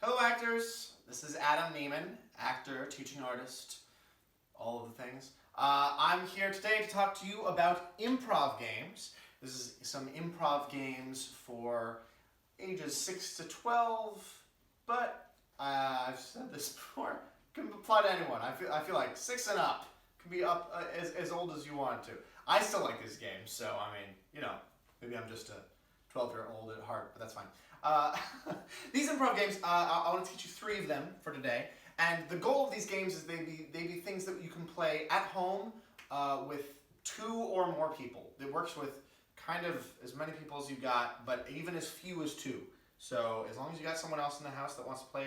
Hello actors, this is Adam Neiman, actor, teaching artist, all of the things. I'm here today to talk to you about improv games. This is some improv games for ages 6 to 12, but I've said this before, can apply to anyone. I feel like 6 and up, can be up as old as you want to. I still like these games, so I mean, maybe I'm just a 12-year-old at heart, but that's fine. These improv games, I want to teach you 3 of them for today. And the goal of these games is they be things that you can play at home with 2 or more people. It works with kind of as many people as you got, but even as few as 2. So as long as you got someone else in the house that wants to play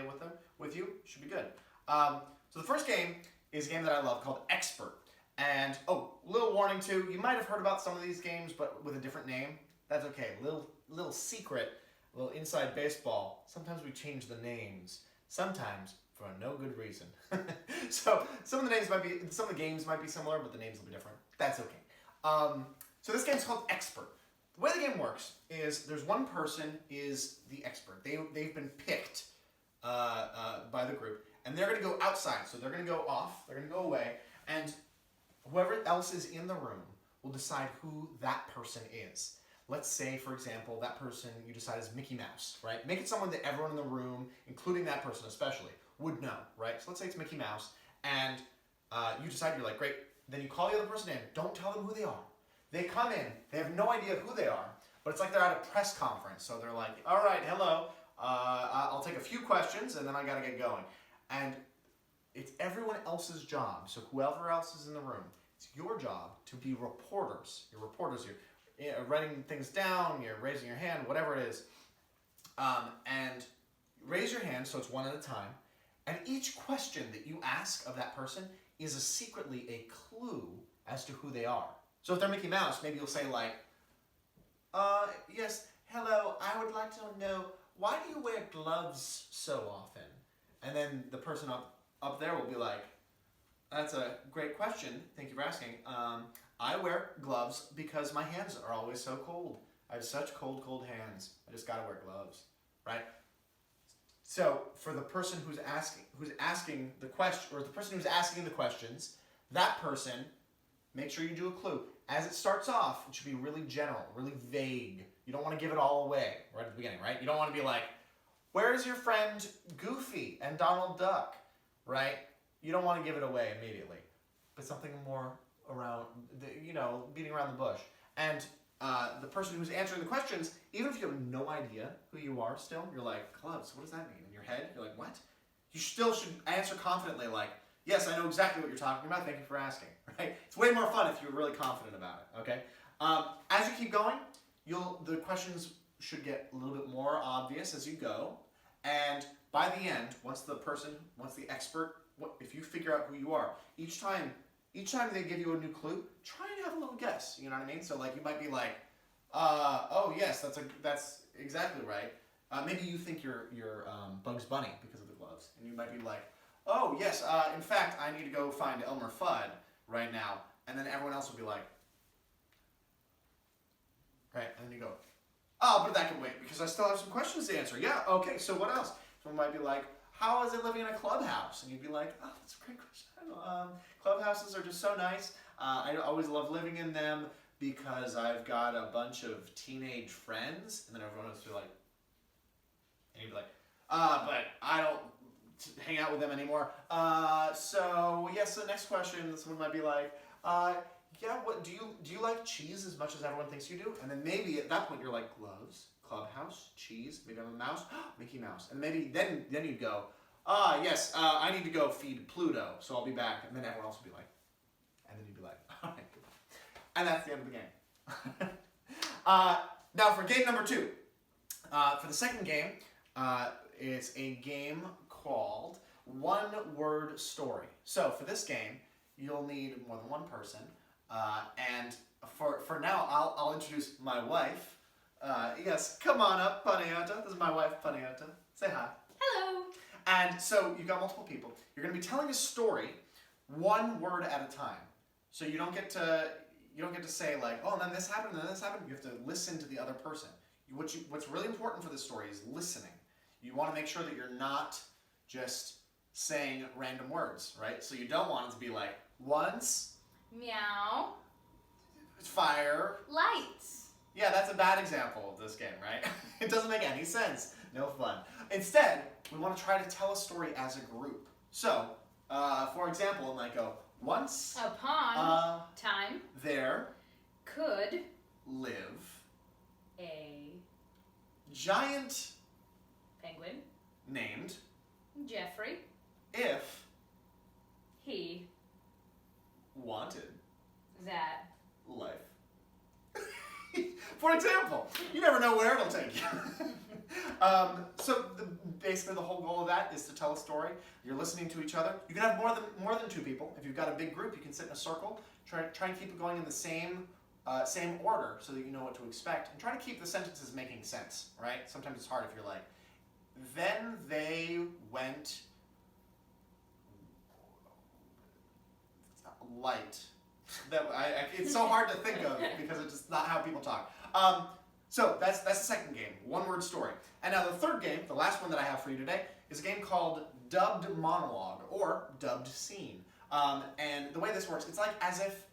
with you, it should be good. So the first game is a game that I love called Expert. And, little warning too, you might have heard about some of these games, but with a different name. That's okay. Little secret, a little inside baseball. Sometimes we change the names. Sometimes for no good reason. So some of the games might be similar, but the names will be different. That's okay. So this game's called Expert. The way the game works is there's one person is the expert. They've been picked by the group, and they're going to go outside. So they're going to go off. They're going to go away, and whoever else is in the room will decide who that person is. Let's say, for example, that person you decide is Mickey Mouse, right? Make it someone that everyone in the room, including that person especially, would know, right? So let's say it's Mickey Mouse, and you decide, you're like, great. Then you call the other person in. Don't tell them who they are. They come in. They have no idea who they are, but it's like they're at a press conference. So they're like, all right, hello. I'll take a few questions, and then I got to get going. And it's everyone else's job. So whoever else is in the room, it's your job to be reporters. You're reporters. You're writing things down. You're raising your hand, whatever it is. And raise your hand so it's one at a time. And each question that you ask of that person is secretly a clue as to who they are. So if they're Mickey Mouse, maybe you'll say like, yes, hello, I would like to know, why do you wear gloves so often? And then the person up there will be like, that's a great question, thank you for asking. I wear gloves because my hands are always so cold. I have such cold hands. I just gotta wear gloves, right? So for the person who's asking the question, or the person who's asking the questions, that person, make sure you do a clue. As it starts off, it should be really general, really vague. You don't want to give it all away right at the beginning, right? You don't want to be like, where's your friend Goofy and Donald Duck, right? You don't want to give it away immediately, but something more around, beating around the bush. And the person who's answering the questions, even if you have no idea who you are still, you're like, gloves, what does that mean? In your head, you're like, what? You still should answer confidently like, yes, I know exactly what you're talking about, thank you for asking, right? It's way more fun if you're really confident about it, okay? As you keep going, the questions should get a little bit more obvious as you go, and by the end, once the expert, if you figure out who you are, each time they give you a new clue, try and have a little guess, you know what I mean? So like you might be like, oh yes, that's exactly right. Maybe you think you're Bugs Bunny because of the gloves, and you might be like, oh yes, in fact, I need to go find Elmer Fudd right now, and then everyone else will be like, right, and then you go, oh, but that can wait because I still have some questions to answer. Yeah, okay, so what else? Someone might be like, how is it living in a clubhouse? And you'd be like, oh, that's a great question. I don't know. Clubhouses are just so nice. I always love living in them because I've got a bunch of teenage friends. And then everyone else would be like, and you'd be like, but I don't hang out with them anymore. So yes, the next question, someone might be like, yeah, what do you like cheese as much as everyone thinks you do? And then maybe at that point you're like, gloves, clubhouse, cheese, maybe I'm a mouse, Mickey Mouse. And maybe then you'd go, yes, I need to go feed Pluto, so I'll be back. And then everyone else will be like, and then you'd be like, all right, goodbye. And that's the end of the game. Now for game number 2. For the second game, it's a game called One Word Story. So for this game, you'll need more than one person. And for now, I'll introduce my wife. Yes, come on up, Paniata. This is my wife, Paniata. Say hi. Hello. And so you've got multiple people. You're going to be telling a story one word at a time. So you don't get to say like, oh, and then this happened, and then this happened. You have to listen to the other person. What's really important for this story is listening. you want to make sure that you're not just saying random words, right? So you don't want it to be like, once, meow, fire, lights. Yeah, that's a bad example of this game, right? It doesn't make any sense. No fun. Instead, we want to try to tell a story as a group. So, for example, it might go, once upon time there could live a giant penguin named Jeffrey if he wanted that life. For example, you never know where it'll take you. Basically the whole goal of that is to tell a story. You're listening to each other. You can have more than two people. If you've got a big group, you can sit in a circle. Try and keep it going in the same order so that you know what to expect. And try to keep the sentences making sense, right? Sometimes it's hard if you're like, then they went light. It's so hard to think of because it's just not how people talk. So that's the second game, one-word story. And now the third game, the last one that I have for you today, is a game called Dubbed Monologue or Dubbed Scene. And the way this works, it's like as if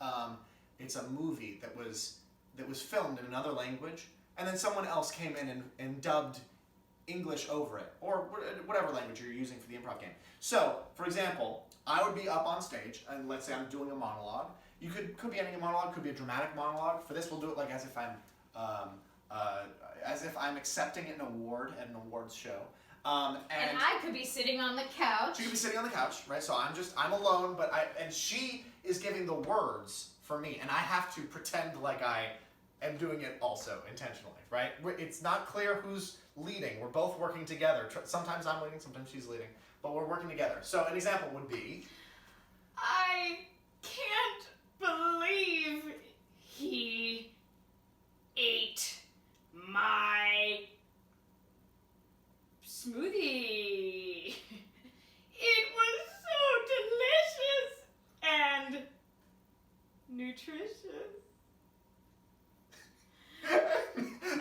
it's a movie that was filmed in another language, and then someone else came in and dubbed English over it, or whatever language you're using for the improv game. So, for example, I would be up on stage, and let's say I'm doing a monologue. You could be ending a monologue, could be a dramatic monologue. For this, we'll do it like as if I'm accepting an award at an awards show. And I could be sitting on the couch. She could be sitting on the couch, right? So I'm alone, and she is giving the words for me, and I have to pretend like I am doing it also intentionally, right? It's not clear who's leading. We're both working together. Sometimes I'm leading, sometimes she's leading, but we're working together. So an example would be, I can't believe he ate my smoothie. It was so delicious and nutritious.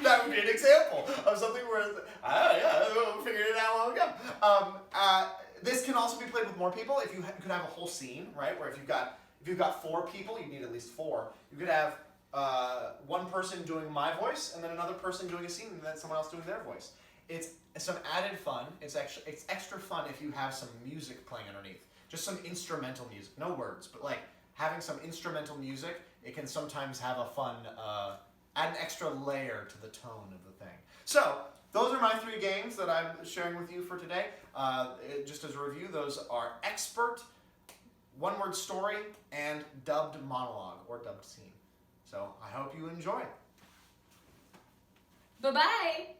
That would be an example of something where, we figured it out a while ago. This can also be played with more people. If you could have a whole scene, right, where if you've got 4 people, you need at least 4. You could have one person doing my voice, and then another person doing a scene, and then someone else doing their voice. It's some added fun. It's extra fun if you have some music playing underneath, just some instrumental music, no words, but like having some instrumental music. It can sometimes have a fun, add an extra layer to the tone of the thing. So those are my 3 games that I'm sharing with you for today. Just as a review, those are Expert, One-Word Story, and Dubbed Monologue or Dubbed Scene. So I hope you enjoy. Bye-bye.